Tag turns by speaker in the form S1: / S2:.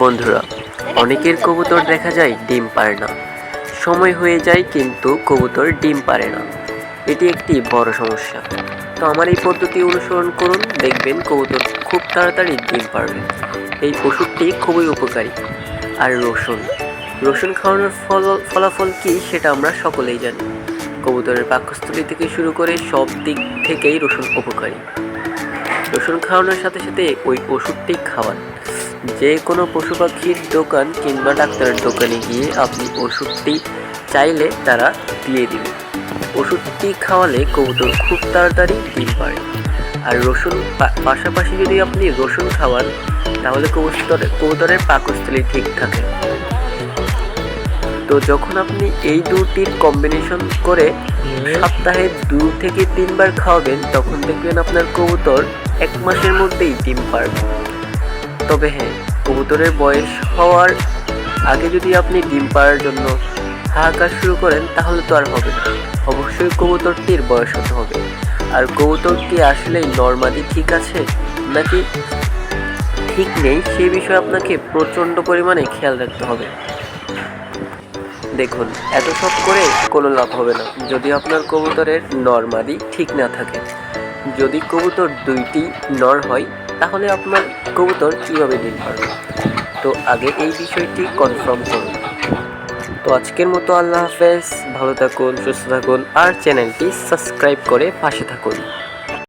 S1: বন্ধুরা, অনেকের কবুতর দেখা যায় ডিম পারে না, সময় হয়ে যায় কিন্তু কবুতর ডিম পারে না। এটি একটি বড় সমস্যা। তো আমার এই পদ্ধতি অনুসরণ করুন, দেখবেন কবুতর খুব তাড়াতাড়ি ডিম পারবে। এই ওষুধটি খুবই উপকারী। আর রসুন খাওয়ানোর ফলাফল কি সেটা আমরা সকলেই জানি। কবুতরের পাকস্থলী থেকে শুরু করে সব দিক থেকেই রসুন উপকারী। রসুন খাওয়ানোর সাথে সাথে ওই ওষুধটি খাওয়ান। যে কোনো পশু পাখির দোকান কিংবা ডাক্তারের দোকানে গিয়ে আপনি ওষুধটি চাইলে তারা দিয়ে দিবে। ওষুধটি খাওয়ালে কবুতর খুব তাড়াতাড়ি ডিম পারে। আর রসুন পাশাপাশি যদি আপনি রসুন খাওয়ান তাহলে কবুতরের পাকস্থলী ঠিক থাকে। তো যখন আপনি এই দুটির কম্বিনেশন করে সপ্তাহে 2 থেকে 3 বার খাওয়াবেন, তখন দেখবেন আপনার কবুতর 1 মাসের মধ্যেই ডিম পারবে। তবে হ্যাঁ, কবুতরের বয়স হওয়ার আগে যদি আপনি ডিম পাড়ার জন্য হাহাকার শুরু করেন তাহলে তো আর হবে না। অবশ্যই কবুতরটির বয়স হতে হবে। আর কবুতরটি আসলেই নরমালি ঠিক আছে নাকি ঠিক নেই সেই বিষয়ে আপনাকে প্রচণ্ড পরিমাণে খেয়াল রাখতে হবে। দেখুন, এত সব করে কোনো লাভ হবে না যদি আপনার কবুতরের নরমালি ঠিক না থাকে। যদি কবুতর 2টি নর হয় তাহলে আপনার কবুতর কীভাবে ডিম পারবে? তো আগে এই বিষয়টি কনফার্ম করুন। তো আজকের মতো আল্লাহ হাফেজ, ভালো থাকুন, সুস্থ থাকুন আর চ্যানেলটি সাবস্ক্রাইব করে পাশে থাকুন।